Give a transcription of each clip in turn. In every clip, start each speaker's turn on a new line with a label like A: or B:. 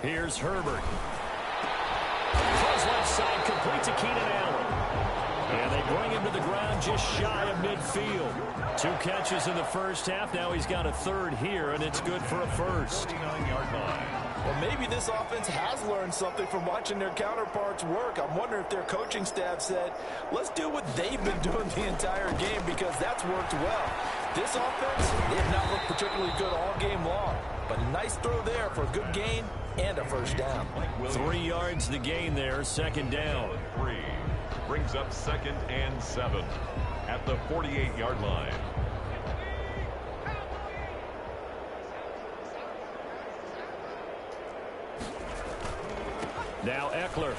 A: Here's Herbert. Throws left side, complete to Keenan Allen. And they bring him to the ground just shy of midfield. 2 catches in the first half. Now he's got a third here, and it's good for a first.
B: Well, maybe this offense has learned something from watching their counterparts work. I'm wondering if their coaching staff said, let's do what they've been doing the entire game, because that's worked well. This offense, they have not looked particularly good all game long. But a nice throw there for a good gain and a first down.
A: 3 yards the gain there, second down.
C: 3 brings up 2nd and 7 at the 48-yard line.
A: Now Eckler.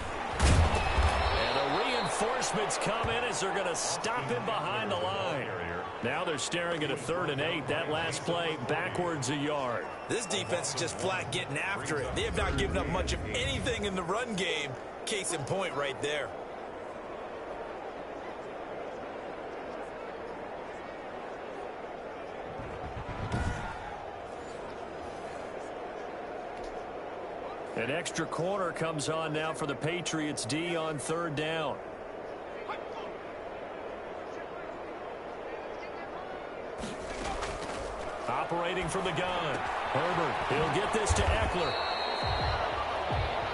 A: And the reinforcements come in as they're going to stop him behind the line. Now they're staring at a 3rd and 8. That last play backwards a yard.
B: This defense is just flat getting after it. They have not given up much of anything in the run game. Case in point right there.
A: An extra corner comes on now for the Patriots D on 3rd down. Operating from the gun. Herbert, he'll get this to Eckler.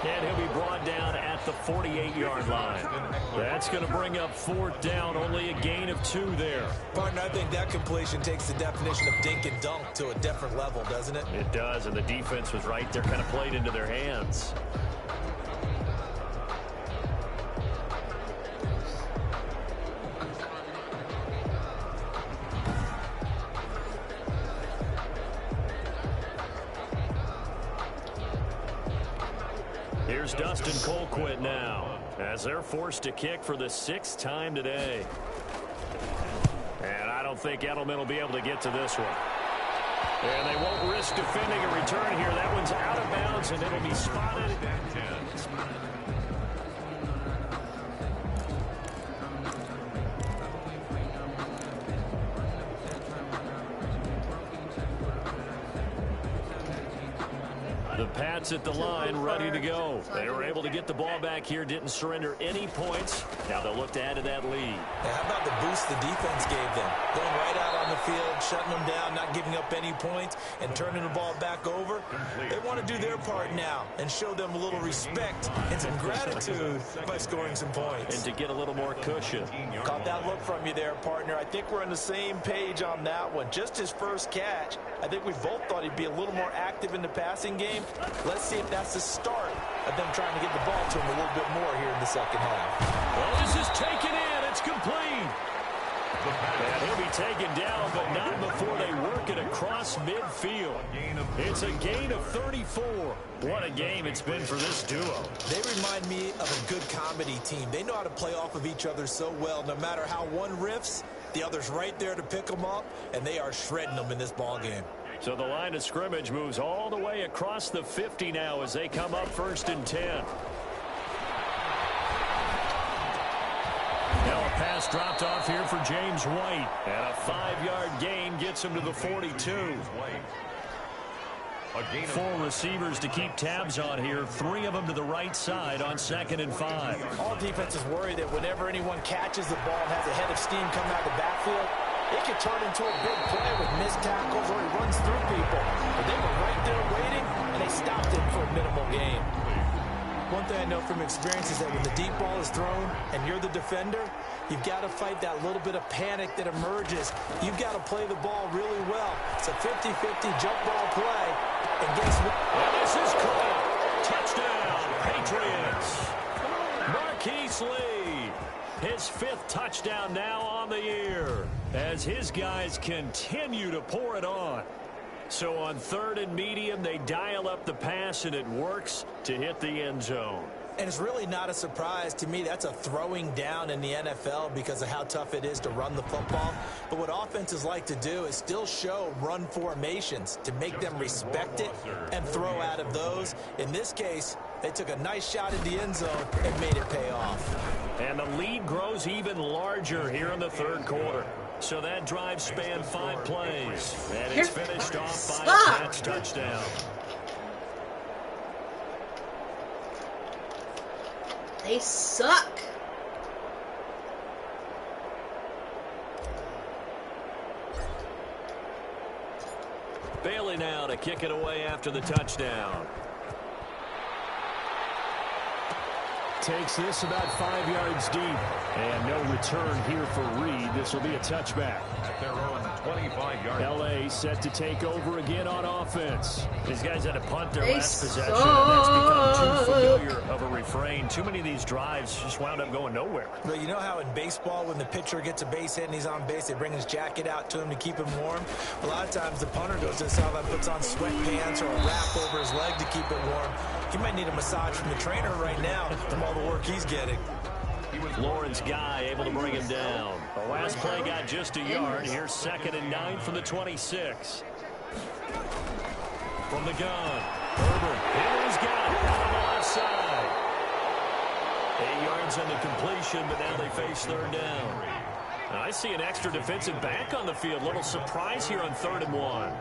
A: And he'll be brought down at the 48-yard line. That's going to bring up 4th down, only a gain of 2 there.
B: Partner, I think that completion takes the definition of dink and dunk to a different level, doesn't it?
A: It does, and the defense was right there, kind of played into their hands. Here's Dustin Colquitt now, as they're forced to kick for the 6th time today. And I don't think Edelman will be able to get to this one. And they won't risk defending a return here. That one's out of bounds, and it'll be spotted. The Pats at the line, ready to go. They were able to get the ball back here, didn't surrender any points. Now they'll look to add to that lead.
B: How about the boost the defense gave them? Going right out on the field, shutting them down, not giving up any points, and turning the ball back over. They want to do their part now and show them a little respect and some gratitude by scoring some points.
A: And to get a little more cushion.
B: Caught that look from you there, partner. I think we're on the same page on that one. Just his first catch. I think we both thought he'd be a little more active in the passing game. Let's see if that's the start of them trying to get the ball to him a little bit more here in the second half.
A: Well, this is taken in. It's complete. And he'll be taken down, but not before they work it across midfield. It's a gain of 34. What a game it's been for this duo.
B: They remind me of a good comedy team. They know how to play off of each other so well. No matter how one riffs, the other's right there to pick them up, and they are shredding them in this ball game.
A: So the line of scrimmage moves all the way across the 50 now as they come up 1st and 10. Now a pass dropped off here for James White. And a 5-yard gain gets him to the 42. 4 receivers to keep tabs on here. 3 of them to the right side on 2nd and 5.
B: All defenses worry that whenever anyone catches the ball and has a head of steam coming out of the backfield, it could turn into a big play with missed tackles or he runs through people. But they were right there waiting, and they stopped him for a minimal gain. One thing I know from experience is that when the deep ball is thrown and you're the defender, you've got to fight that little bit of panic that emerges. You've got to play the ball really well. It's a 50-50 jump ball play. And guess what?
A: And this is caught. Touchdown, Patriots. Marquise Lee. His 5th touchdown now on the year as his guys continue to pour it on. So on 3rd and medium, they dial up the pass, and it works to hit the end zone.
B: And it's really not a surprise to me. That's a throwing down in the NFL because of how tough it is to run the football. But what offenses like to do is still show run formations to make them respect it and throw out of those. In this case, they took a nice shot at the end zone and made it pay off.
A: And the lead grows even larger here in the 3rd quarter. So that drive spanned 5 plays. And it's finished off by a Pats touchdown.
D: They suck.
A: Bailey now to kick it away after the touchdown. Takes this about 5 yards deep. And no return here for Reed. This will be a touchback.
C: At their own 25-yard line.
A: L.A. set to take over again on offense. These guys had to punt their
D: They
A: last possession,
D: suck.
A: and that's become too familiar of a refrain. Too many of these drives just wound up going nowhere.
B: Well, you know how in baseball, when the pitcher gets a base hit and he's on base, they bring his jacket out to him to keep him warm? A lot of times the punter goes to the sideline, puts on sweatpants or a wrap over his leg to keep it warm. He might need a massage from the trainer right now from all the work he's getting.
A: Lawrence Guy able to bring him down. The last play got just a yard. Here's 2nd and 9 from the 26. From the gun, Herbert. He's got it out on the left side. 8 yards on the completion, but now they face 3rd down. Now I see an extra defensive back on the field. Little surprise here on 3rd and 1.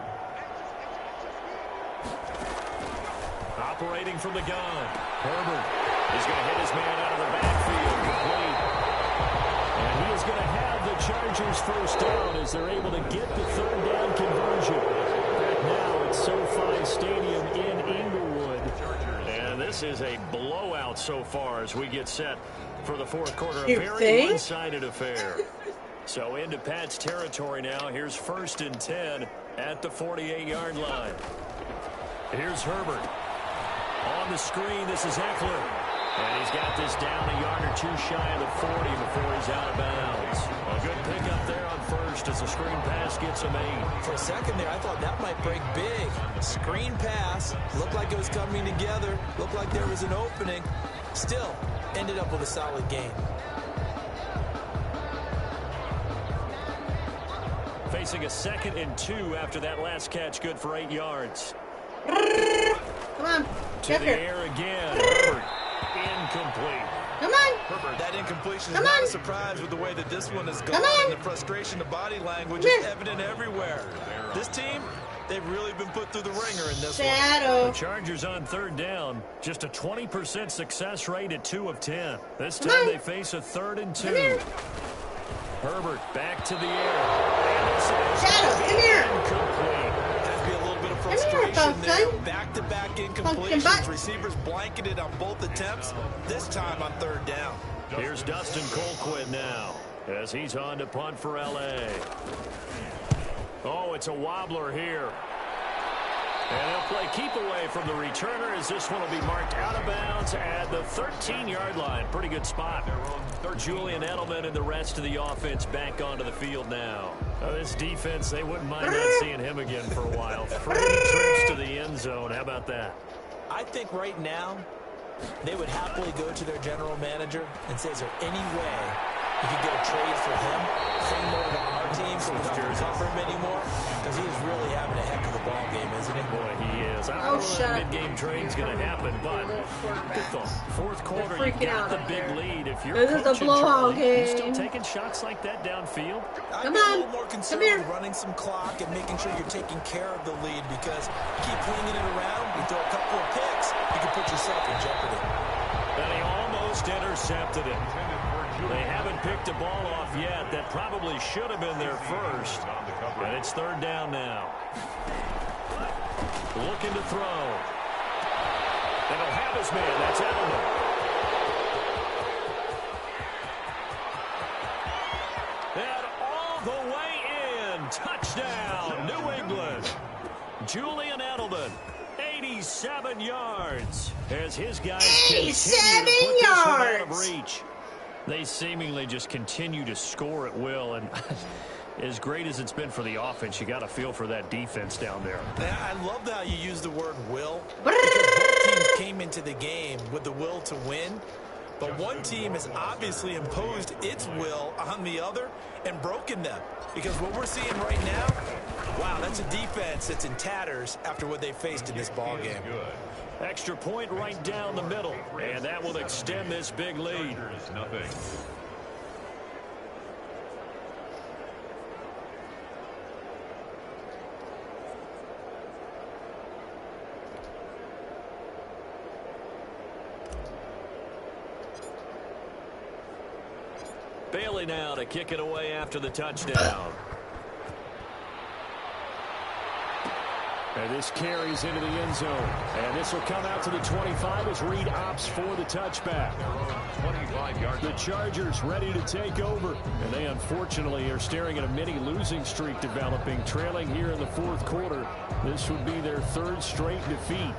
A: Operating from the gun, Herbert is going to hit his man out of the backfield. Complete. And he is going to have the Chargers first down as they're able to get the 3rd down conversion. Back now at SoFi Stadium in Inglewood. And this is a blowout so far as we get set for the 4th quarter. A very one-sided affair. So into Pat's territory now. Here's 1st and 10 at the 48-yard line. Here's Herbert. On the screen, this is Eckler. And he's got this down a yard or two shy of the 40 before he's out of bounds. A good pickup there on 1st as the screen pass gets him 8.
B: For a second there, I thought that might break big. Screen pass. Looked like it was coming together. Looked like there was an opening. Still, ended up with a solid game.
A: Facing a 2nd and 2 after that last catch, good for 8 yards.
D: Come on.
A: To
D: Get
A: the
D: here.
A: air again. Herbert, incomplete.
D: Come on.
B: Herbert, that incompletion is
D: Come
B: not
D: on.
B: a surprise with the way that this one has gone.
D: Come on.
B: And the frustration, the body language
D: Come
B: is
D: here.
B: evident everywhere. This team, they've really been put through the ringer in this
A: The
B: one.
D: Shadow.
A: Chargers on 3rd down. Just a 20% success rate at 2 of 10. This
D: Come
A: time
D: on.
A: they face a 3rd and 2.
D: Come here.
A: Herbert back to the air. And this is
D: Shadow, come here.
A: incomplete.
B: Has to be a little bit of
D: Come here,
B: frustration there.
D: Pumpkin.
B: Back-to-back
D: Pumpkin
B: incompletions.
D: butt.
B: Receivers blanketed on both attempts. This time on 3rd down.
A: Here's Dustin Colquitt now as he's on to punt for L.A. Oh, it's a wobbler here. And they'll play keep away from the returner as this one will be marked out of bounds at the 13-yard line. Pretty good spot. Julian Edelman and the rest of the offense back onto the field now. This defense, they wouldn't mind not seeing him again for a while. 3 trips to the end zone. How about that?
B: I think right now they would happily go to their general manager and say, is there any way you could get a trade for him? Send him over to our team so we don't have to cover him anymore? Because he is really having a heck of a ball game, isn't he?
A: Boy, he is. I
D: Oh,
A: don't know
D: shut
A: if
D: up.
A: mid-game trade's going to happen, but good thought. 4th quarter, you
D: freaking
A: got
D: out
A: the
D: out
A: big
D: there.
A: lead. If you're
D: This is a
A: coaching
D: blowout
A: Charlie, you still
D: game.
A: taking shots like that downfield?
B: I'd
D: Come
B: be a
D: on.
B: little more
D: Come
B: concerned
D: here.
B: with running some clock and making sure you're taking care of the lead, because you keep flinging it around, you throw a couple of picks, you can put yourself in jeopardy.
A: And he almost intercepted it. They haven't picked a ball off yet. That probably should have been their first. And it's 3rd down now. Looking to throw. And he'll have his man. That's Edelman. And all the way in. Touchdown, New England. Julian Edelman. 87 yards as his guys continue to
D: 87
A: put this one out of
D: yards.
A: reach. They seemingly just continue to score at will, and as great as it's been for the offense, you got to feel for that defense down there.
B: And I love how you use the word will, because both teams came into the game with the will to win, but one team has obviously imposed its will on the other and broken them. Because what we're seeing right now, wow, that's a defense that's in tatters after what they faced in this ball game.
A: Extra point right down the middle, and that will extend this big lead.
C: Nothing.
A: Bailey now to kick it away after the touchdown.
E: And this carries into the end zone. And this will come out to the 25 as Reed opts for the touchback.
C: 25 yards.
E: The Chargers ready to take over. And they unfortunately are staring at a mini losing streak developing, trailing here in the fourth quarter. This would be their third straight defeat.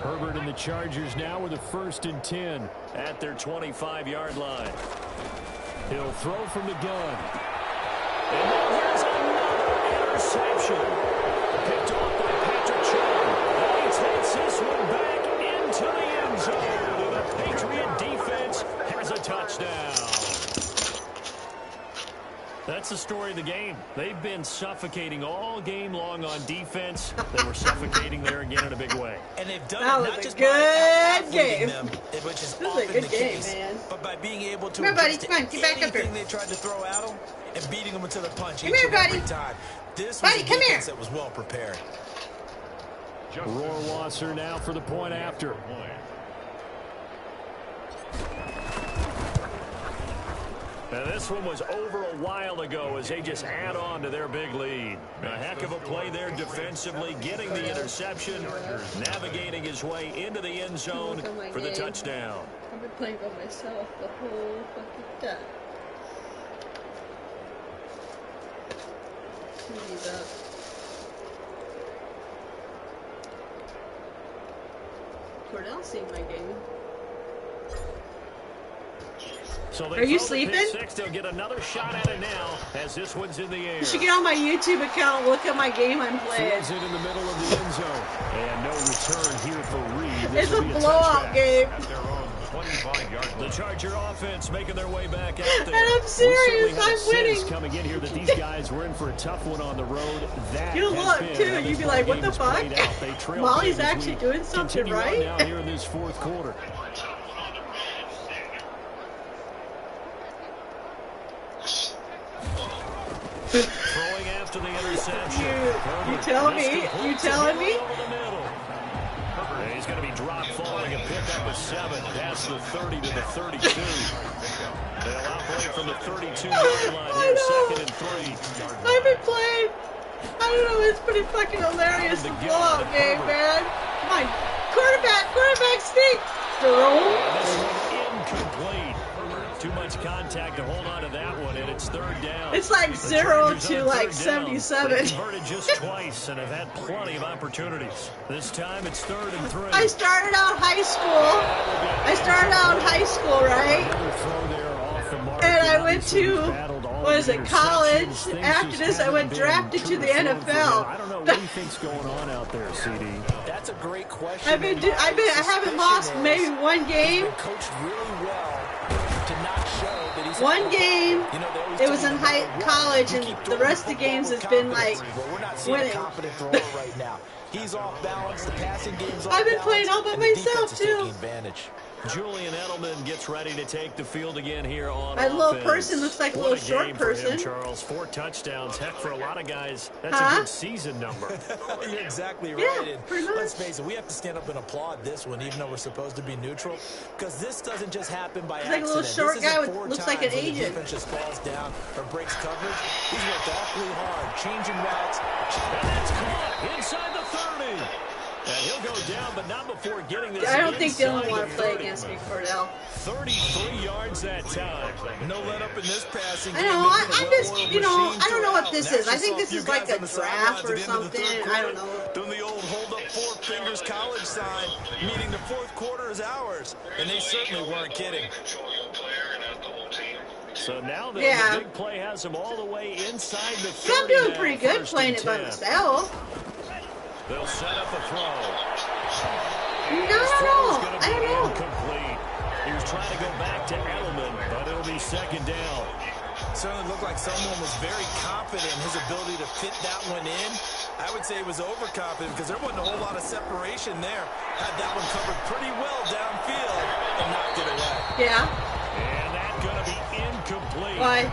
E: Herbert and the Chargers now with a 1st and 10
A: at their 25-yard line.
E: He'll throw from the gun.
A: And now here's another interception. Picked off by Patrick Chung. And he takes this one back into the end zone. The Patriot defense has a touchdown. That's the story of the game. They've been suffocating all game long on defense. They were suffocating there again in a big way.
B: And they've done
D: that
B: it
D: was
B: not
D: a
B: just
D: good
B: by
D: game.
B: them, which is
D: This was
B: often
D: a good
B: the
D: game,
B: case,
D: man.
B: but by being able to
D: Come here, buddy.
B: adjust
D: Come on,
B: to
D: get back up here.
B: anything they tried to throw at them and beating them until the punch
D: Come
B: each
D: here,
B: and every
D: buddy.
B: time. This
D: Buddy,
B: was a
D: come
B: defense
D: here.
B: that was well prepared.
E: Rohrwasser now for the point after.
A: Now this one was over a while ago as they just add on to their big lead. A heck of a play there defensively, getting the interception, navigating his way into the end zone for the touchdown.
D: I've been playing by myself the whole fucking time. TV's up. Cordell's seeing my game.
A: So they
D: Are you
A: throw the
D: sleeping?
A: pick six. They'll get another shot at it now as this one's in the air.
D: You should get on my YouTube account and look at my game I'm playing.
E: Fields it in the middle of the end zone. And no return here for Reed. This
D: It's a
E: will be
D: blowout
E: touchback.
D: game.
C: At their own 25-yard
A: The
C: line.
A: Charger offense making their way back out
D: And
A: there.
D: I'm serious,
E: We certainly had a
D: I'm
E: sense
D: winning.
E: coming in here that these guys were in for a tough one on the road. That
D: You
E: has
D: look,
E: been
D: too,
E: how
D: you'd
E: this
D: be
E: ball
D: like, what
E: game
D: the
E: has played
D: fuck?
E: out. They trailed
D: Molly's
E: big as
D: actually
E: we
D: doing something
E: continue on
D: right.
E: now here in this fourth quarter.
A: Throwing after the interception.
D: You telling me? You telling me?
A: Over the middle. And he's going to be dropped, falling, and pick up a 7 past the 30 to the 32. They'll operate from the 32-yard line
D: I
A: here,
D: know.
A: 2nd and 3.
D: I've been playing. I don't know, it's pretty fucking hilarious, the blowout game, man. Come on. Quarterback sneak. Jerome.
A: This one incomplete. Too much contact to hold on to that one, and it's 3rd down.
D: It's like
A: The
D: 0
A: Chargers
D: to
A: on
D: like
A: 3rd down.
D: 77.
A: They converted just twice and have had plenty of opportunities. This time it's 3rd and 3.
D: I started out high school, right?
E: Another throw there off the mark.
D: And I went
E: Obviously,
D: to,
E: he's battled all
D: what is
E: the
D: it, college.
E: interceptions. Things
D: After
E: just
D: this, I
E: haven't
D: went
E: been
D: drafted
E: true
D: to the
E: form for him.
D: NFL.
E: I don't know what he thinks going on out there, CD.
B: That's a great question.
D: I haven't lost maybe one game.
B: He's been coached really well to not show that he's
D: One game.
B: You know, they always
D: It
B: tell
D: was
B: you
D: in
B: no matter what,
D: college,
B: you
D: and
B: keep
D: the
B: throwing
D: rest of the
B: football
D: games
B: with
D: has been like
B: confidence. Well, we're not seeing
D: winning.
B: a confident thrower right now. He's off balance. The passing game's off
D: I've been
B: balance,
D: playing all by
B: and the
D: myself,
B: defense is
D: too.
B: taking advantage.
A: Julian Edelman gets ready to take the field again here on
D: My little
A: offense.
D: person looks like a
A: What
D: little short
A: game for him,
D: person.
A: Charles. 4 touchdowns. Heck, for a lot of guys, that's
D: Huh?
A: a good season number.
B: You're exactly
D: Yeah,
B: right. And
D: pretty much.
B: let's face it, we have to stand up and applaud this one, even though we're supposed to be neutral, because this doesn't just happen by
D: He's like a
B: accident.
D: little short
B: This isn't
D: guy with-
B: 4
D: looks like an
B: times when
D: agent.
B: The defense just falls down or breaks coverage. He's worked awfully hard, changing routes.
A: And that's caught inside the 30. And he'll go down, but not before getting this
D: I don't think Dylan
A: inside
D: want
A: the
D: to play
A: 30.
D: against me, Cordell.
A: 33 yards that time.
B: No let up in this passing
D: I
B: game.
D: know,
B: They've been a
D: I'm just,
B: well-oiled
D: you know,
B: machine
D: I don't know what
B: throughout.
D: this
B: And
D: is. I
B: actually
D: think
B: saw
D: this
B: few
D: is like
B: guys
D: a
B: on the
D: draft
B: sidelines
D: or
B: at the end of the
D: something.
B: third
D: I don't
B: quarter
D: know.
B: doing the old hold up 4 fingers college sign, meaning the fourth quarter is ours. And they certainly weren't kidding.
A: So now the big play has him all the way inside the 30.
D: Yeah, I'm doing pretty
A: now,
D: good
A: 1st
D: playing
A: and
D: it by
A: 10.
D: myself.
A: They'll set up a throw.
D: No,
A: This throw is going to
D: I
A: be
D: don't know.
A: incomplete. He was trying to go back to Edelman, but it'll be 2nd down.
B: Certainly looked like someone was very confident in his ability to fit that one in. I would say he was overconfident because there wasn't a whole lot of separation there. Had that one covered pretty well downfield and knocked it away.
D: Yeah.
A: And that's going to be incomplete.
D: Why?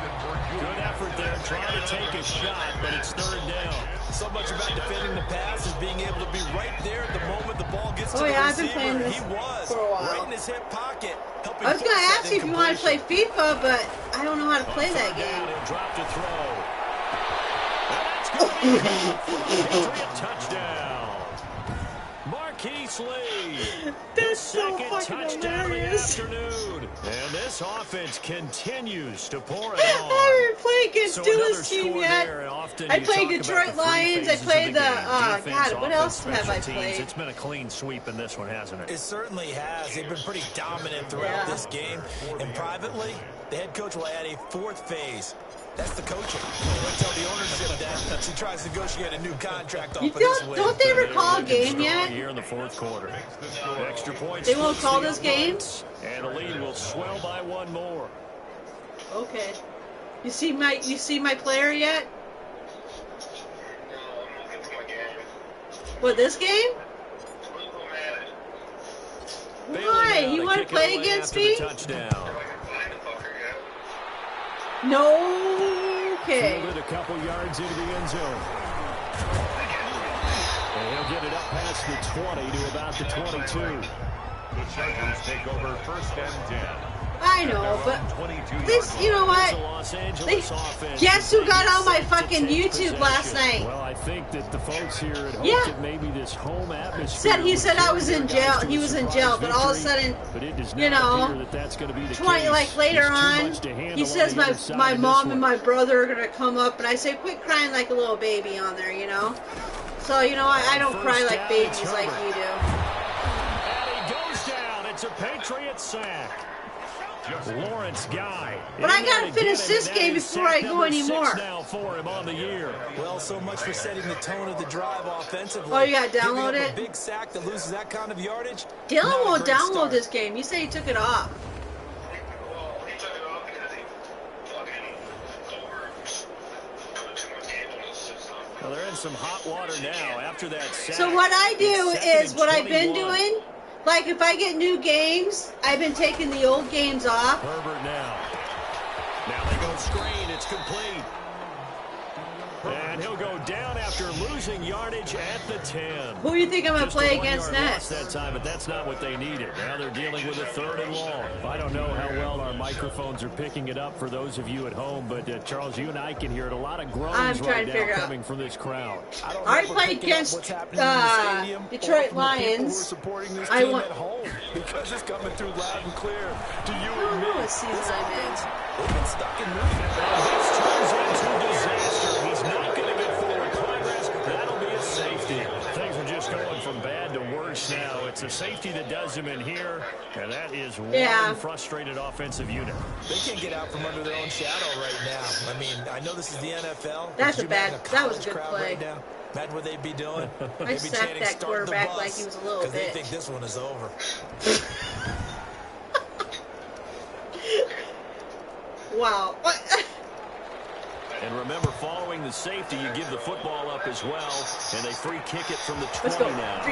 A: Good effort there, trying to take a shot, but it's 3rd down.
B: so much about defending the pass is being able to be right there at the moment the ball gets to the
D: I've been
B: receiver.
D: playing this
B: He was
D: for a while.
B: right in his hip pocket.
D: I was going to ask you if you want to play FIFA, but I don't know how to play that game.
A: He'll drop to throw. That's going to be Patriot touchdown. Marquise Lee.
D: That's so
A: second
D: fucking
A: touchdown
D: hilarious.
A: of the afternoon. And this offense continues to pour it
D: I
A: on.
D: haven't played against
A: So
D: Duelist
A: another
D: team
A: score
D: yet.
A: there, and often
D: I
A: you
D: played
A: talk
D: Detroit
A: about the three
D: Lions. I
A: phases of
D: played
A: the
D: the,
A: game. Defense,
D: God, what else
A: offense,
D: have I
A: special teams.
D: played?
A: It's been a clean sweep in this one, hasn't it?
B: It certainly has. They've been pretty dominant throughout this game. And privately, the head coach will add a fourth phase. That's the coaching. He'll tell the ownership that she tries to negotiate a new contract off
D: You
B: of this win.
D: don't they recall a game yet?
A: Here in the fourth quarter. Extra points.
D: They won't call this game?
A: And the lead will swell by one more.
D: Okay. You see my player yet? What, this game? Why? You want to play against me?
A: Touchdown.
D: No. Okay.
E: Fielded a couple yards into the end zone. And he'll get it up past the 20 to about the 22.
C: The Chargers take over 1st and 10.
D: I know, but this, you know what? Guess who got on my fucking YouTube last night?
E: Well, I think that the folks here at home that maybe this home atmosphere.
D: He said I was in jail. He was in jail, but all of a sudden, you know, 20 like later on, he says my mom and my brother are gonna come up, and I say, quit crying like a little baby on there, you know. So you know, I don't cry like babies like you do.
A: And he goes down. It's a Patriot sack. Lawrence Guy.
D: But I gotta finish this game before I go anymore.
A: Now for him on the year.
B: Well, so much for setting the tone of the drive offensively.
D: Oh, you gotta download it?
B: A big sack that loses that kind of yardage.
D: Dylan won't download this game. You say he took it off.
F: Well, he took it off because he fucking put too much game on his system.
A: Well, they're in some hot water now after that sack.
D: So what I do is what I've been doing. Like, if I get new games, I've been taking the old games off.
A: Herbert now. Now they go screen. It's complete. And he'll go down after losing yardage at the 10.
D: Who do you think I'm going to
A: Just
D: play
A: a
D: against
A: 1 yard
D: next?
A: loss that time, but that's not what they needed. Now they're dealing with a 3rd and long.
E: I don't know how well our microphones are picking it up for those of you at home, but Charles, you and I can hear it. A lot of groans right now coming from this crowd.
D: I played against Detroit Lions.
B: I won. At home because it's coming through loud and clear. Do you admit
D: what season I'm in?
B: They've been stuck in moving.
A: This turns into disaster. He's not going to get forward progress. That'll be a safety. Things are just going from bad to worse now. It's a safety that does him in here, and that is one frustrated offensive unit.
B: They can't get out from under their own shadow right now. I mean, I know this is the NFL.
D: That was a good play.
B: Right now? Imagine what they'd be doing.
D: I sacked that quarterback like he was a little bitch.
B: Because they think this one is over.
D: Wow.
A: And remember, following the safety, you give the football up as well, and they free kick it from the 20
D: Let's go.
A: now.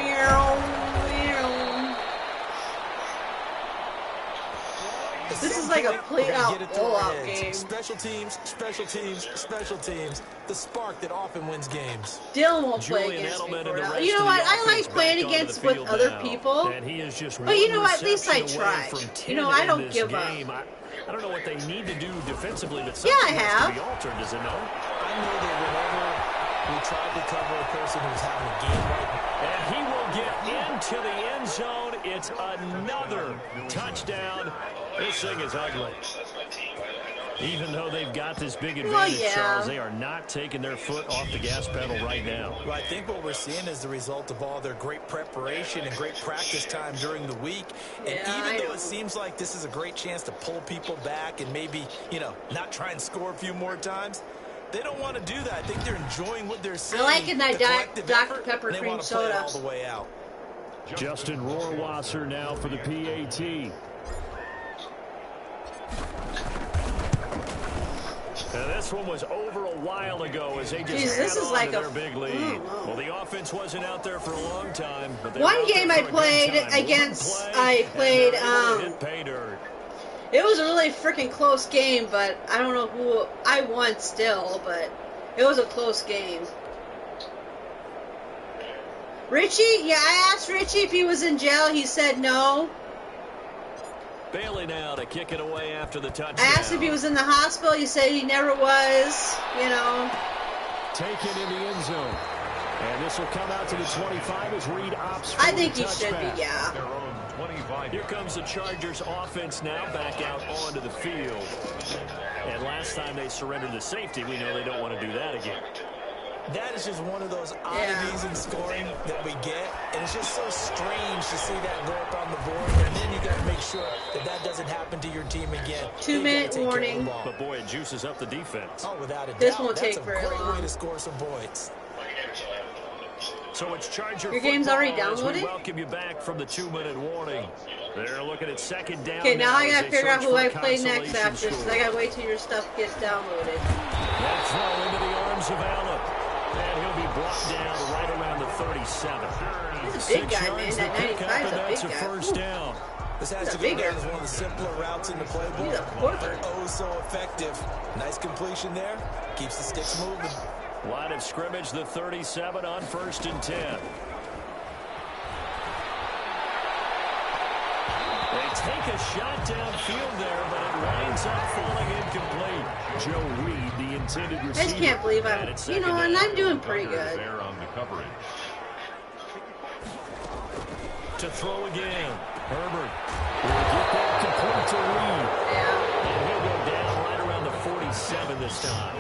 D: This is like a play-out, blowout game.
B: Special teams, special teams, special teams. The spark that often wins games.
D: Dylan won't play against me for now. You know what? I like playing against with other people. But you know what? At least I try. You know, I don't give up.
A: I don't know what they need to do defensively, but
D: yeah, I
A: something
D: have.
A: has to be altered, does it know?
B: I know that whenever we tried to cover a person who's having a game right now.
A: And he will get into the end zone. It's another touchdown. This thing is ugly. Even though they've got this big advantage, Charles, they are not taking their foot off the gas pedal right now.
B: Well, I think what we're seeing is the result of all their great preparation and great practice time during the week. And even though it seems like this is a great chance to pull people back and maybe, you know, not try and score a few more times, they don't want to do that. I think they're enjoying what they're seeing.
D: I like it, that Dr. Pepper cream soda.
B: All the way out.
E: Justin Rohrwasser now for the PAT.
A: And this one was over a while ago as they just had on to their big lead. Well, the offense wasn't out there for a long time. But
D: one game I played against, it was a really freaking close game, but I don't know who, I won still, but it was a close game. Richie? Yeah, I asked Richie if he was in jail. He said no.
A: Bailey now to kick it away after the touchdown.
D: I asked if he was in the hospital. He said he never was, you know.
E: Taken in the end zone. And this will come out to the 25 as Reed opts for
D: I think
E: the
D: he should be, yeah.
C: Their own 25.
A: Here comes the Chargers offense now back out onto the field. And last time they surrendered the safety, we know they don't want to do that again.
B: That is just one of those oddities in scoring that we get, and it's just so strange to see that go up on the board, and then you got to make sure that that doesn't happen to your team again.
D: 2-minute warning.
A: But boy, it juices up the defense.
B: Oh, without a doubt.
D: This won't take very long.
B: That's a great way to score some points.
A: So it's Charger
D: Your game's already
A: football as we
D: downloaded?
A: welcome you back from the 2-minute warning. They're looking at second down.
D: Okay, now I
A: as
D: gotta
A: they
D: figure out
A: search
D: who
A: for
D: I
A: a
D: play next
A: consolation
D: after, so
A: score.
D: I gotta wait till your stuff gets downloaded.
A: That throw into the arms of Allen. And he'll be brought down right around the 37.
D: He's a big guy, man. That 95 is a
A: That's
D: big
A: a
D: guy.
A: first down.
B: This has
D: He's
B: to
D: a
B: go
D: bigger.
B: down as one of the simpler routes in the playbook.
D: He's a quarter.
B: But oh so effective. Nice completion there. Keeps the sticks moving.
A: Line of scrimmage, the 37 on 1st and 10. They take a shot downfield there, but it winds up falling incomplete. Joe Reed, the intended receiver.
D: I just can't believe I'm, you know, and I'm doing pretty good.
C: There on the coverage.
A: To throw again. Herbert will get that complete to Reed.
D: Yeah.
A: And he'll go down right around the 47 this time.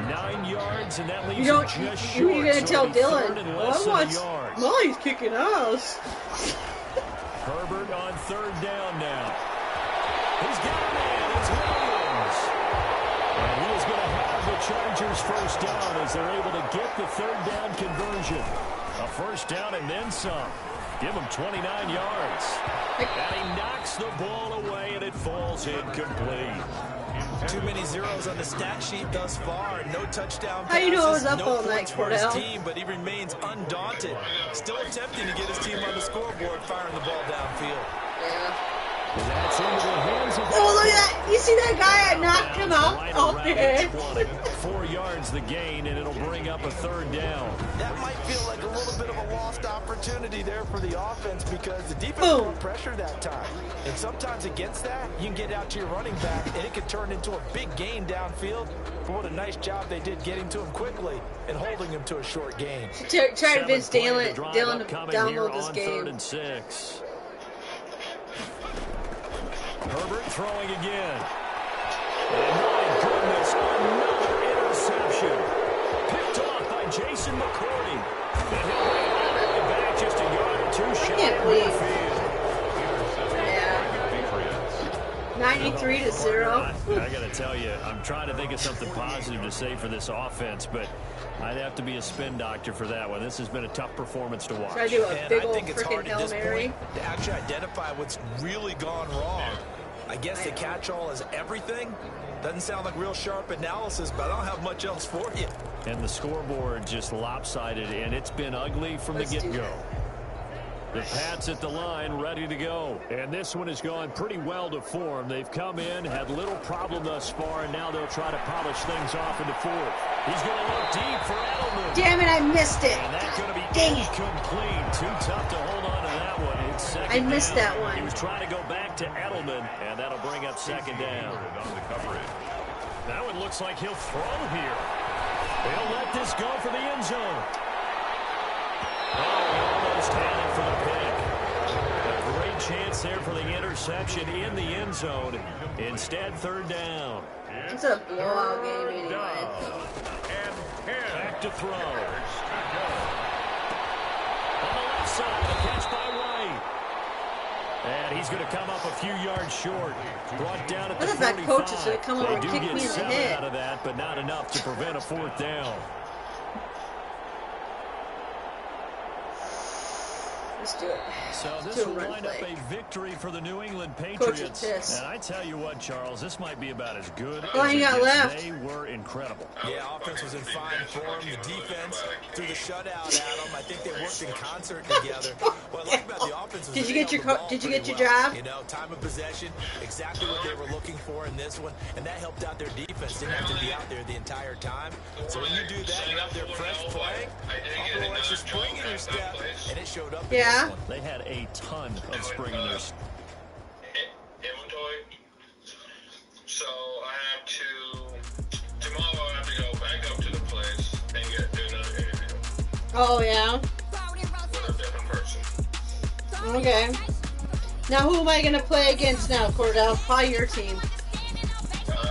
A: 9 yards, and that leaves
D: You don't,
A: him just
D: who
A: short.
D: are you gonna
A: So
D: tell
A: it'll be
D: Dylan?
A: third and
D: Well,
A: less
D: I
A: than a
D: want
A: yard.
D: Molly's kicking us.
A: Herbert on 3rd down now. He's got a man. It's Williams. And he is going to have the Chargers first down as they're able to get the 3rd down conversion. A first down and then some. Give him 29 yards. And he knocks the ball away, and it falls incomplete.
B: Too many zeros on the stat sheet thus far. No touchdown passes.
D: How you know I was up
B: no
D: all night,
B: points for his
D: Cordell?
B: team, but he remains undaunted. Still attempting to get his team on the scoreboard, firing the ball downfield.
D: Yeah.
E: That's into the hands of
D: Oh, look at that. You see that guy? I knocked him out.
A: Right
D: Oh,
A: around
D: yeah.
A: the 20. 4 yards the gain, and it'll bring up a 3rd down.
B: That might feel like a little bit of a lost opportunity there for the offense because the defense
D: Boom.
B: brought pressure that time. And sometimes against that, you can get out to your running back, and it can turn into a big gain downfield. But what a nice job they did getting to him quickly and holding him to a short gain.
D: Try to convince
A: 7th play of
D: Dylan,
A: the drive
D: Dylan to
A: upcoming here
D: download this
A: on
D: game.
A: 3rd and 6. Herbert throwing again. And my goodness, another interception. Picked off by Jason McCourty. And he'll bring it all the way back just a yard or two shy
D: can't
A: of
D: believe-
A: midfield.
D: Yeah. 93-0.
A: I got to tell you, I'm trying to think of something positive to say for this offense, but I'd have to be a spin doctor for that one. This has been a tough performance to watch.
D: Try to do a
B: And
D: big
B: I
D: old
B: think it's
D: freaking
B: hard at
D: Hail
B: this
D: Mary.
B: point to actually identify what's really gone wrong. I guess the catch-all is everything. Doesn't sound like real sharp analysis, but I don't have much else for you.
A: And the scoreboard just lopsided, and it's been ugly from
D: Let's
A: the
D: do
A: get-go.
D: that.
A: The Pats at the line, ready to go.
E: And this one has gone pretty well to form. They've come in, had little problem thus far, and now they'll try to polish things off in the 4th.
A: He's going to look deep for Edelman.
D: Damn it, I missed it.
A: And that's going to be
D: Dang it.
A: incomplete. Too tough to hold on to that one. It's second
D: I missed
A: down.
D: that one.
A: He was trying to go back to Edelman, and that'll bring up 2nd down.
C: On the coverage.
A: That one looks like he'll throw here. He'll let this go for the end zone. Oh, he almost had it for the pick. A great chance there for the interception in the end zone. Instead, 3rd down.
D: It's a blowout game anyway.
A: Back to throw. On the left side, a catch by White. And he's going to come up a few yards short. Brought down at the
D: I thought that
A: 45.
D: coach is going to come over
A: They
D: and
A: do
D: kick
A: get
D: me in the
A: 7
D: head.
A: out of that, but not enough to prevent a 4th down.
D: Let's do it.
A: So this
D: Do a
A: will
D: run
A: wind up
D: play.
A: a victory for the New England
D: Coach
A: Patriots.
D: is pissed.
A: And I tell you what, Charles, this might be about as good
D: How long
A: as
D: you
A: it
D: got
A: gets.
D: left?
A: They were incredible.
B: Yeah, offense was in fine form. The defense threw the shutout at them. I think they worked in concert together. What I like about the offense was
D: Did you
B: they
D: get your
B: held the ball
D: did you
B: pretty
D: get your
B: well.
D: job?
B: You know, time of possession, exactly what they were looking for in this one, and that helped out their defense. Didn't have to be out there the entire time. So when you do that, you're out there fresh playing, off a little extra spring in your step, and showed up.
D: Yeah.
B: In this one.
A: They had a ton of spring in their
F: inventory. So I have to, tomorrow I have to go back up to the place and do another interview
D: Oh, yeah.
F: with a different person.
D: Okay. Now, who am I going to play against now, Cordell? Probably your team.
F: I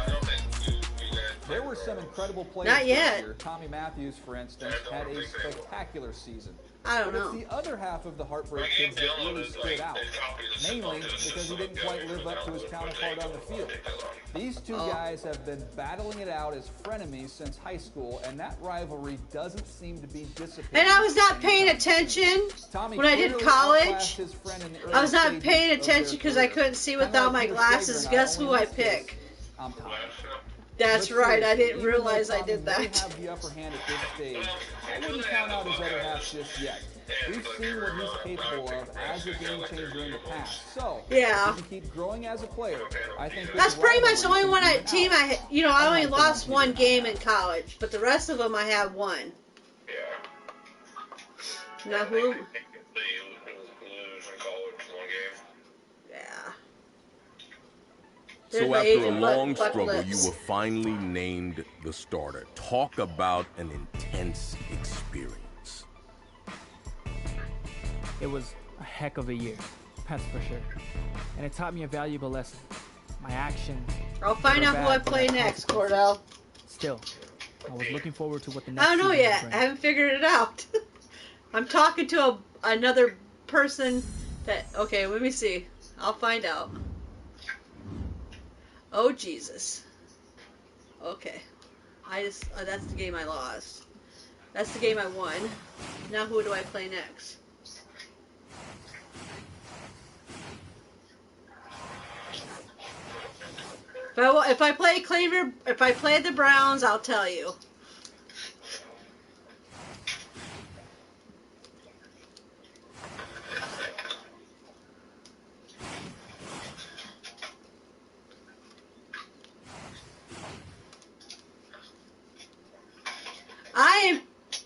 F: don't think you guys.
G: There were some incredible players
D: Not
G: this
D: yet.
G: year. Tommy Matthews, for instance, had a spectacular season.
D: I don't
G: But
D: know.
G: it's the other half of the Heartbreak Kids that really stood out, mainly because he didn't quite live up to his counterpart on the field. These two guys have been battling it out as frenemies since high school, and that rivalry doesn't seem to be dissipating.
D: And I was not paying attention when I did college. I was not paying attention because I couldn't see without my glasses. Guess who I pick?
G: I'm Tommy.
D: That's right. I didn't realize I did that.
G: Have the upper hand at this stage. I wouldn't count out his other half just yet. We've seen what he's capable of as a game changer in the past. So,
D: yeah,
G: if he keeps growing as a player, I think
D: that's pretty much the only one team I, I only lost one game in college, but the rest of them I have won.
F: Yeah.
D: Now who?
F: They lose in college one game.
D: Yeah.
H: So after a long struggle, you were finally named the starter. Talk about an intense experience.
I: It was a heck of a year, that's for sure. And it taught me a valuable lesson. My actions.
D: I'll find out who I play next, Cordell.
I: Still, I was looking forward to what the next.
D: I don't know yet. I haven't figured it out. I'm talking to another person that. Okay, let me see. I'll find out. Oh Jesus. Okay. That's the game I lost. That's the game I won. Now who do I play next? If I play Cleaver, if I play the Browns, I'll tell you.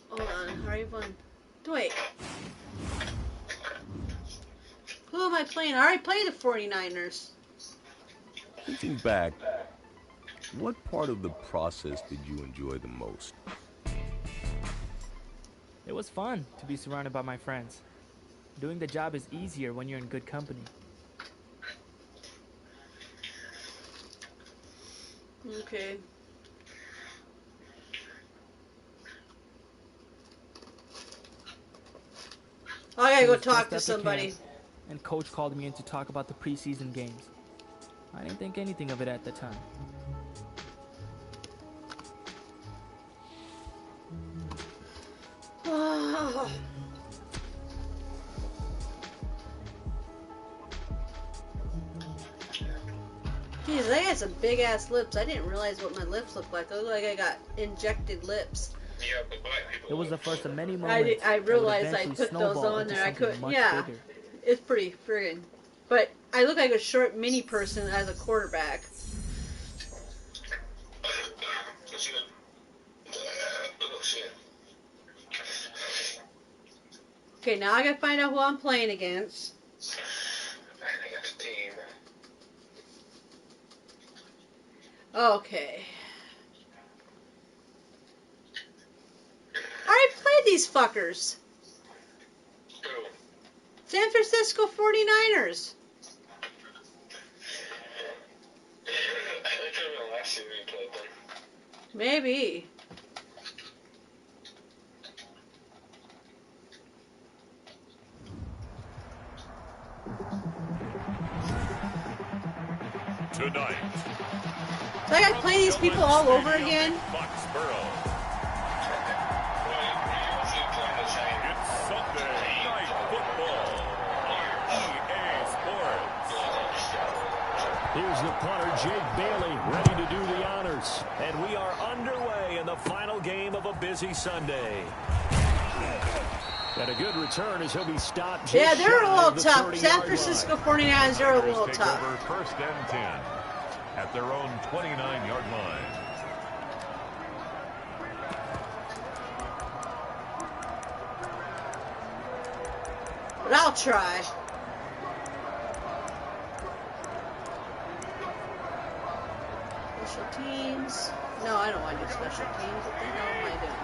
D: Hold on, hurry one. Wait. Who am I playing? I already played the 49ers.
H: Thinking back, what part of the process did you enjoy the most?
I: It was fun to be surrounded by my friends. Doing the job is easier when you're in good company.
D: Okay. I gotta go talk to somebody.
I: And coach called me in to talk about the preseason games. I didn't think anything of it at the time.
D: Jeez, I got some big ass lips. I didn't realize what my lips look like. I look like I got injected lips.
F: Yeah, but black people.
I: It was the first of many moments.
D: I realized I put those on there. I couldn't. Yeah, bigger. It's pretty friggin'. But I look like a short mini person as a quarterback. Okay, now I gotta find out who I'm playing against.
F: I got the team.
D: Okay. I already played these fuckers.
F: Who?
D: San Francisco 49ers.
F: I think it was last year we played them.
D: Maybe.
C: Tonight.
D: So I gotta play these people all over again?
C: Foxborough. It's Sunday Night Football on EA Sports.
A: Here's the punter, Jake Bailey, ready to do the honors. And we are underway in the final game of a busy Sunday. And a good return as he'll be stopped.
D: Yeah, they're a little tough. San Francisco 49ers are a little tough.
C: Over first and 10 at their own 29-yard line.
D: but I'll try. Special teams. No, I don't want to do special teams. What the hell am I doing?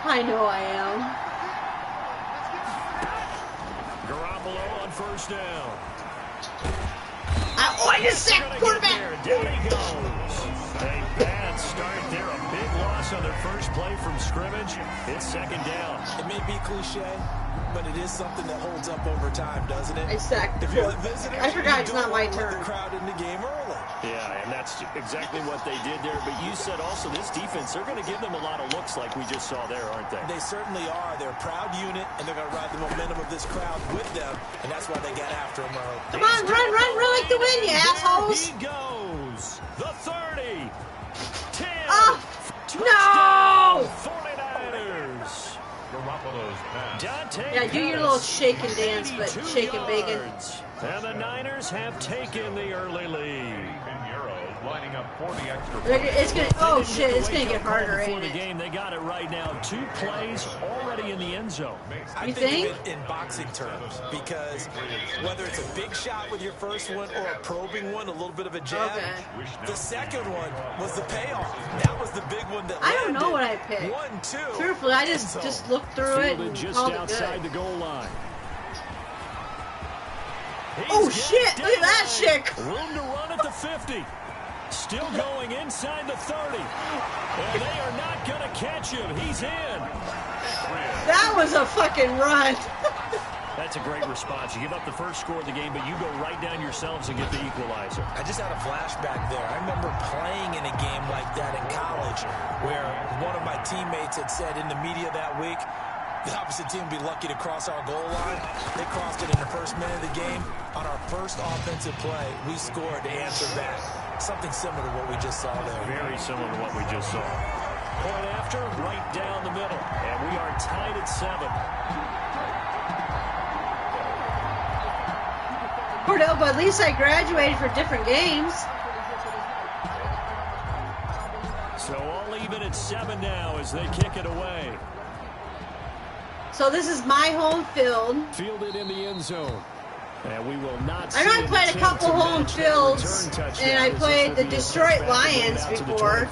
D: I know I am.
E: Garoppolo on first down.
D: I just sacked quarterback.
E: Down he goes. A bad start there. A big loss on their first play from scrimmage. It's second down.
B: It may be cliche, but it is something that holds up over time, doesn't it?
D: I sacked the quarterback. I forgot it's not my turn.
B: The crowd in the game early.
E: Yeah, and that's exactly what they did there. But you said also this defense, they're going to give them a lot of looks like we just saw there, aren't they?
B: They certainly are. They're a proud unit, and they're going to ride the momentum of this crowd with them, and that's why they got after them early.
D: Come on, run like the wind, you assholes.
E: He goes. The 30. 10.
D: No!
E: 49ers.
C: Garoppolo's pass.
D: Yeah, do your little shake and dance, but shake and bacon.
E: And the Niners have taken the early lead.
C: Lining up for the extra
D: It's gonna. Oh shit! It's gonna get harder, ain't
E: the
D: it?
E: game, they got it right now. 2 plays already in the end zone.
B: I think of it in boxing terms, because whether it's a big shot with your first one or a probing one, a little bit of a jab, the second one was the payoff. That was the big one that
D: I don't know what I picked.
B: 1-2.
D: Truthfully, I just looked through it and
E: just
D: called it
E: outside
D: good.
E: the goal line.
D: Oh shit! Look at that shit!
E: Room to run at the 50. Still going inside the 30. And they are not going to catch him. He's in.
D: That was a fucking run.
E: That's a great response. You give up the first score of the game, but you go right down yourselves and get the equalizer.
B: I just had a flashback there. I remember playing in a game like that in college where one of my teammates had said in the media that week, the opposite team would be lucky to cross our goal line. They crossed it in the first minute of the game. On our first offensive play, we scored to answer back. Something similar to what we just saw there.
E: Very similar to what we just saw. Point after, right down the middle. And we are tied at 7.
D: Cordell, but at least I graduated for different games.
E: So all even at 7 now as they kick it away.
D: So this is my home field.
E: Fielded in the end zone. And we will not
D: I know I played a couple home fields, and I played the Detroit Lions before.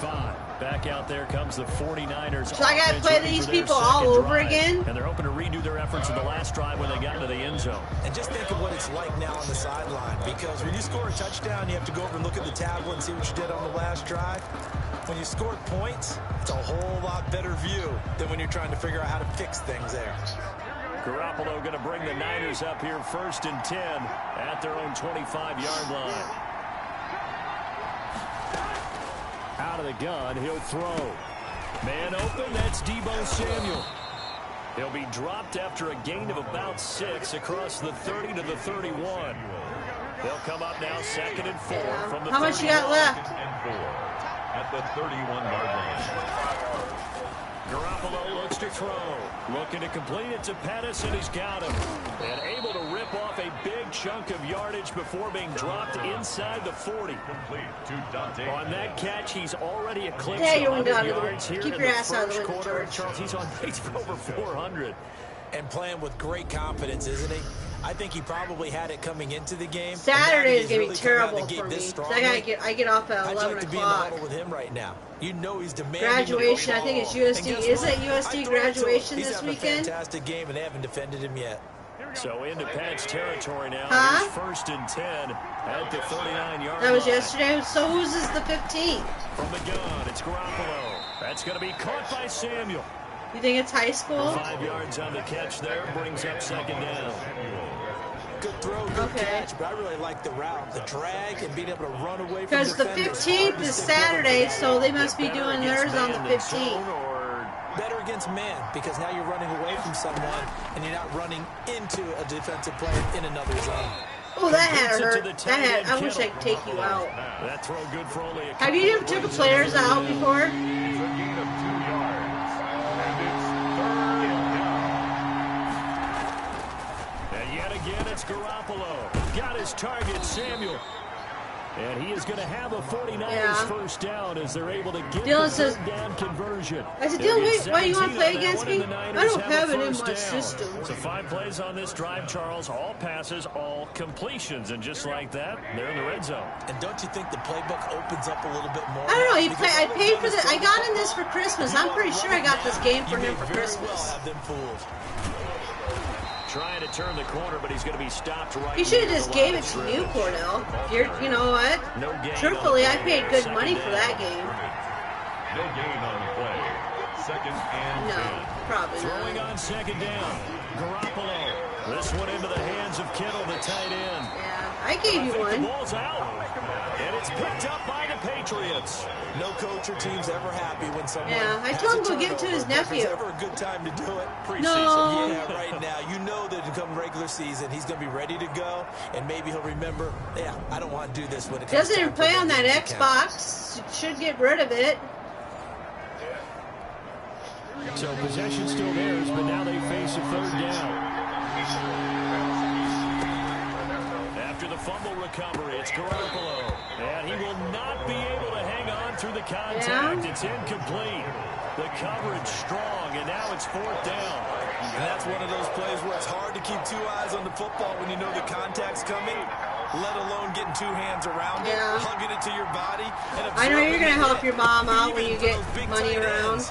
E: Back out there comes the 49ers.
D: So I got to play these people all over again.
E: And they're hoping to redo their efforts in the last drive when they got into the end zone.
B: And just think of what it's like now on the sideline, because when you score a touchdown, you have to go over and look at the tablet and see what you did on the last drive. When you scored points, it's a whole lot better view than when you're trying to figure out how to fix things there.
E: Garoppolo going to bring the Niners up here 1st and 10 at their own 25-yard line. Out of the gun, he'll throw. Man open, that's Deebo Samuel. He'll be dropped after a gain of about 6 across the 30 to the 31. They'll come up now 2nd and 4 from the 31.
D: How much you got left?
C: At the 31-yard line.
E: Garoppolo looks to throw. Looking to complete it to Pettis, and he's got him. And able to rip off a big chunk of yardage before being dropped inside the 40. On that catch, he's already eclipsed 100 yards here in the first quarter. Charles, he's on pace for over 400.
B: And playing with great confidence, isn't he? I think he probably had it coming into the game.
D: Saturday is going to be terrible for me. I get off at 11 o'clock.
B: I'd like to be in the huddle with him right now. You know he's demanding
D: graduation. I think it's USD. Is it USD graduation this weekend?
B: He's having a fantastic game, and they haven't defended him yet.
E: So into Pat's territory now.
D: Huh?
E: 1st and 10 at the 39-yard line.
D: That was yesterday. So whose is the 15th?
E: From the gun, it's Garoppolo. That's going to be caught by Samuel.
D: You think it's high school?
E: 5 yards on the catch there. Brings up 2nd down.
B: Good throw, good catch, but I really like the route, the drag, and being able to run away from
D: because the 15th is Saturday, so they must be doing theirs on the 15th.
B: Better against man, because now you're running away from someone, and you're not running into a defensive player in another zone.
D: Oh, that had hurt. That had. I wish I could take you out.
E: That throw good for only a
D: Have you ever took players out before?
C: It's a gain of 2 yards.
E: And it's 3rd and down. And yet again, it's Garoppolo. Got his target, Samuel.
A: And he is going to have a 49ers first down as they're able to get
D: Dylan
A: the
D: says,
A: third down conversion.
D: I said, Dylan, why do you want to play against me? I don't have it in my system.
A: So 5 plays on this drive, Charles. All passes, all completions. And just like that, they're in the red zone.
B: And don't you think the playbook opens up a little bit more?
D: I don't know. I paid for the. I got in this for Christmas. I'm pretty sure I got this game for him for Christmas.
B: Well have them fooled.
A: Trying to turn the corner, but he's going to be stopped right.
D: He should have just gave it to you, Cordell. You know what?
A: No gain.
D: Truthfully, I paid good money for that game.
C: No gain on the play. Second and 10.
D: Probably
A: Throwing
D: not.
A: on second down. Garoppolo. This one into the hands of Kittle, the tight end.
D: Yeah, I gave you one.
A: The ball's out, and it's picked up by the Patriots.
B: No coach or team's ever happy when someone.
D: Yeah, I told him to give it to his nephew.
B: It's never a good time to do it. Preseason.
D: No.
B: Yeah, right now. You know that come regular season, he's going to be ready to go, and maybe he'll remember, yeah, I don't want to do this when it comes
D: Doesn't even play on that Xbox. Should get rid of it.
A: So possession still theirs, but now they face a third down. After the fumble recovery, it's Garoppolo. And he will not be able to hang on through the contact.
D: Yeah.
A: It's incomplete. The coverage strong, and now it's fourth down.
B: And that's one of those plays where it's hard to keep 2 eyes on the football when you know the contact's coming, let alone getting 2 hands around it, hugging it to your body. And
D: I know you're going to help your mom out when you get money around.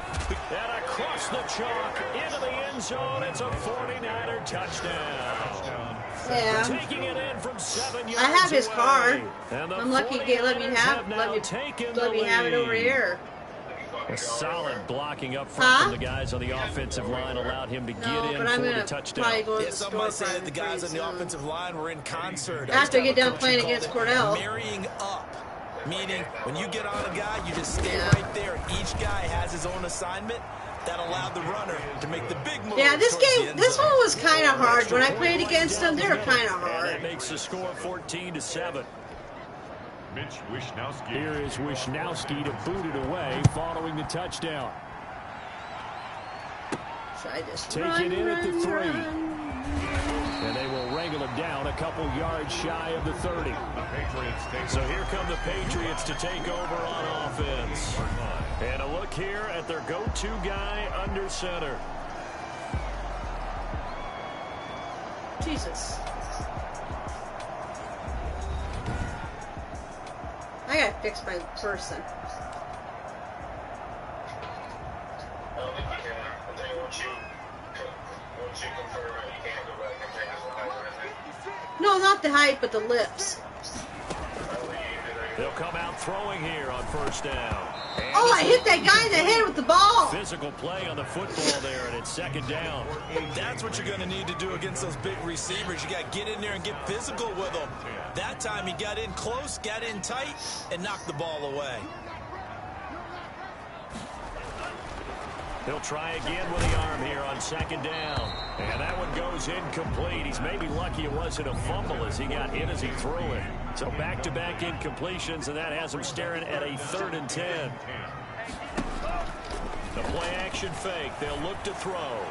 A: And across the chalk, into the end zone, it's a 49er touchdown.
D: Yeah.
A: Taking it in from 7 yards
D: I have his car.
A: And
D: I'm lucky he let me have it over here.
A: A solid blocking up front from the guys on the offensive line allowed him to get in for the touchdown.
B: Some might say that the guys on the offensive line were in concert.
D: After you get done playing against Cordell.
B: Marrying up. Meaning, when you get on a guy, you just stay right there. Each guy has his own assignment. That allowed the runner to make the big move.
D: Yeah, this one was kind of hard. When I played against them, they were kind of hard.
A: That makes the score 14-7.
C: Mitch Wishnowsky.
A: Here is Wishnowsky to boot it away following the touchdown.
D: So I just
A: take it in at the 3. And they will wrangle him down a couple yards shy of the 30. So here come the Patriots to take over on offense. And a look here at their go-to guy under center.
D: Jesus. I gotta fix my person. No, not the height, but the lips.
A: They'll come out throwing here on first down.
D: Oh, I hit that guy in the head with the ball.
A: Physical play on the football there, and it's second down.
B: That's what you're going to need to do against those big receivers. You got to get in there and get physical with them. That time he got in close, got in tight, and knocked the ball away.
A: He'll try again with the arm here on second down. And that one goes incomplete. He's maybe lucky it wasn't a fumble as he got hit as he threw it. So back-to-back incompletions, and that has him staring at a 3rd and 10. The play-action fake. They'll look to throw.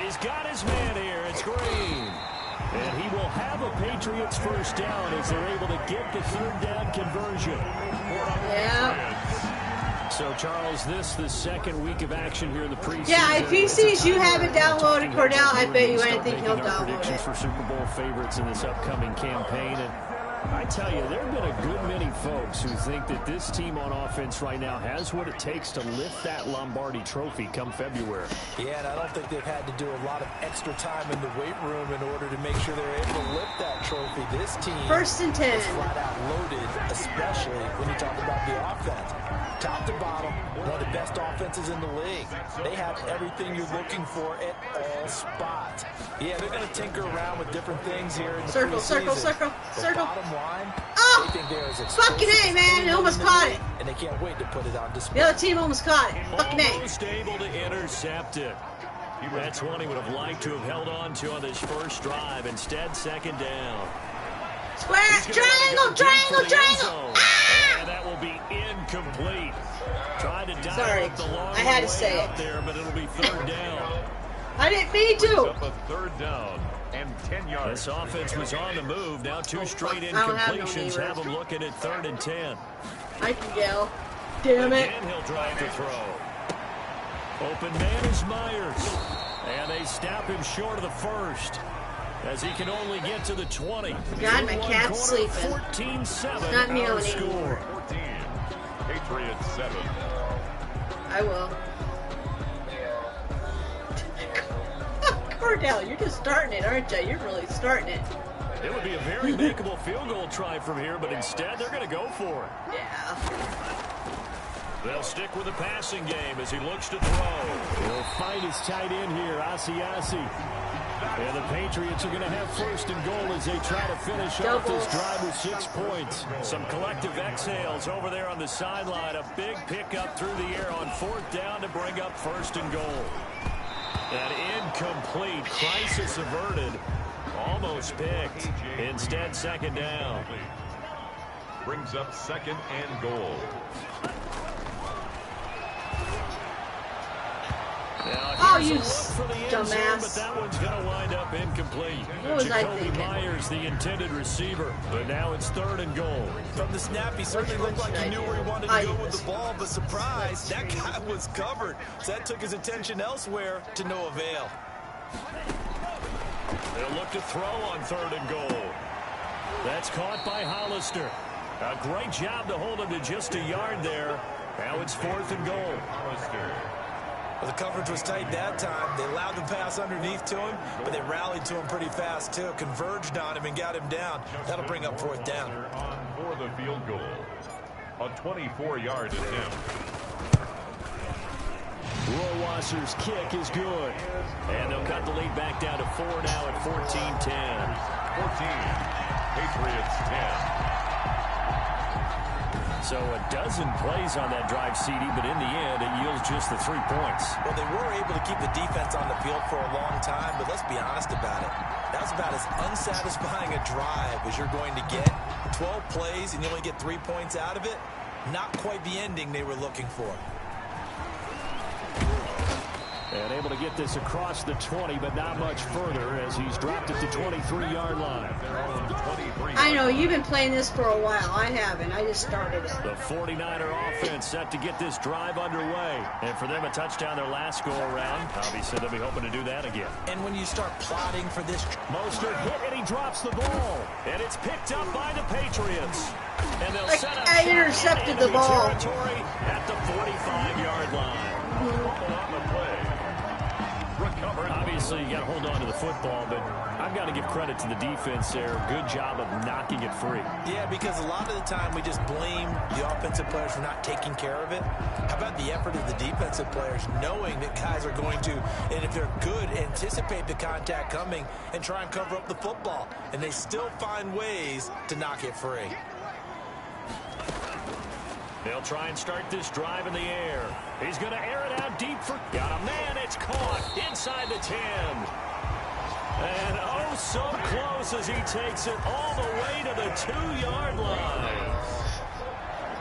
A: He's got his man here. It's Green. And he will have a Patriots first down as they're able to get the 3rd down conversion.
D: Yeah.
A: So, Charles, this the second week of action here in the preseason.
D: Yeah, if he sees you haven't downloaded Cordell, I bet you anything he'll download
A: predictions
D: it.
A: For Super Bowl favorites in this upcoming campaign. And I tell you, there have been a good many folks who think that this team on offense right now has what it takes to lift that Lombardi trophy come February.
B: Yeah, and I don't think they've had to do a lot of extra time in the weight room in order to make sure they're able to lift that trophy. This team
D: 1st and 10.
B: is flat out loaded, especially when you talk about the offense. Top to bottom, one of the best offenses in the league. They have everything you're looking for at all spots. Yeah, they're going to tinker around with different things here in the
D: circle.
B: But bottom line, they think they're as
D: fucking A, man. They almost caught it.
B: And they can't wait to put it on display.
D: The other team almost caught it. Fucking A.
A: Almost able to intercept it. That's one he would have liked to have held on to on this first drive. Instead, second down.
D: Square, triangle. Ah!
A: And that will be incomplete. Trying to dive
D: Sorry,
A: the long
D: I had to say
A: up
D: it.
A: there, but it'll be 3rd down.
D: I didn't mean to.
C: Up a 3rd down. and 10 yards.
A: This offense was on the move. Now 2 straight incompletions have them looking at 3rd and 10.
D: I can yell. Damn it.
A: And he'll drive to throw. Open man is Myers. And they stop him short of the first, as he can only get to the 20.
D: God, my cat's sleeping.
A: 14-7.
D: Not meowing
A: score.
C: 14. Patriots 7.
D: I will. Cordell, you're just starting it, aren't you? You're really starting it.
A: It would be a very makeable field goal try from here, but instead they're going to go for it.
D: Yeah.
A: They'll stick with the passing game as he looks to throw. He'll find his tight end here, Asiasi. And the Patriots are going to have 1st and goal as they try to finish off this drive with 6 points. Some collective exhales over there on the sideline. A big pickup through the air on 4th down to bring up 1st and goal. That incomplete, crisis averted, almost picked. Instead, 2nd down.
C: Brings up 2nd and goal.
D: Oh, you
A: dumbass. But that one's going to wind up incomplete.
D: What was I
A: Jacoby
D: thinking?
A: Myers, the intended receiver. But now it's 3rd and goal.
B: From the snap, he certainly looked like he knew where he wanted to go with the ball, but surprise, that guy was covered. So that took his attention elsewhere to no avail.
A: They'll look to throw on 3rd and goal. That's caught by Hollister. A great job to hold him to just a yard there. Now it's 4th and goal. Hollister.
B: Well, the coverage was tight that time. They allowed the pass underneath to him, but they rallied to him pretty fast, too. Converged on him and got him down. That'll bring up 4th down.
C: On for the field goal. A 24-yard attempt.
A: Rohrwasser's kick is good. And they'll cut the lead back down to 4 now at 14-10.
C: 14. Patriots 10.
A: So a dozen plays on that drive, CD, but in the end, it yields just the 3 points.
B: Well, they were able to keep the defense on the field for a long time, but let's be honest about it. That was about as unsatisfying a drive as you're going to get. 12 plays and you only get 3 points out of it. Not quite the ending they were looking for.
A: And able to get this across the 20, but not much further as he's dropped at the 23-yard line.
D: I know, you've been playing this for a while. I haven't. I just started it.
A: The 49er offense set to get this drive underway. And for them, a touchdown their last go-around. Obviously, they'll be hoping to do that again.
B: And when you start plotting for this...
A: Mostert hit, and he drops the ball. And it's picked up by the Patriots. And they'll set up
D: I intercepted the ball.
A: Territory at the 45-yard line.
C: On the play.
A: Obviously, you got to hold on to the football, but I've got to give credit to the defense there. Good job of knocking it free.
B: Yeah, because a lot of the time we just blame the offensive players for not taking care of it. How about the effort of the defensive players knowing that guys are going to, and if they're good, anticipate the contact coming and try and cover up the football. And they still find ways to knock it free.
A: They'll try and start this drive in the air. He's going to air it out deep for... Got a man. It's caught inside the 10. And oh, so close as he takes it all the way to the 2-yard line.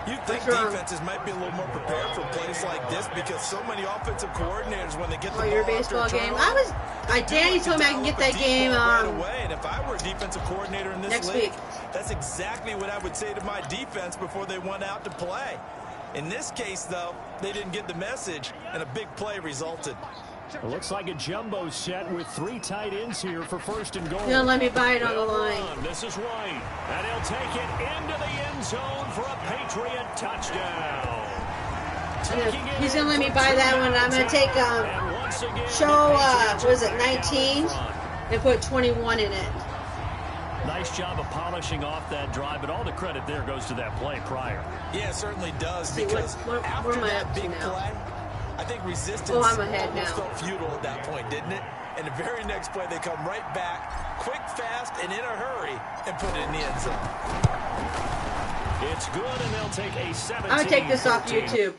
B: You'd think defenses might be a little more prepared for plays like this because so many offensive coordinators, when they get the ball
D: your baseball game. My daddy told me I can get that game
B: right away. And if I were a defensive coordinator in this
D: next
B: league,
D: week,
B: that's exactly what I would say to my defense before they went out to play. In this case, though, they didn't get the message, and a big play resulted.
A: It looks like a jumbo set with 3 tight ends here for 1st and goal.
D: They'll let me buy it on the line.
A: This is White, and he'll take it into the end zone for a Patriot touchdown.
D: He's going to let me buy that one. I'm going to take what is it, 19, and put 21 in it.
A: Nice job of polishing off that drive, but all the credit there goes to that play prior.
B: Yeah, it certainly does, because after that big play, I think resistance almost felt futile at that point, didn't it? And the very next play, they come right back, quick, fast, and in a hurry, and put it in the end zone.
A: It's good, and they'll take a 17.
D: I'm going to take this off YouTube.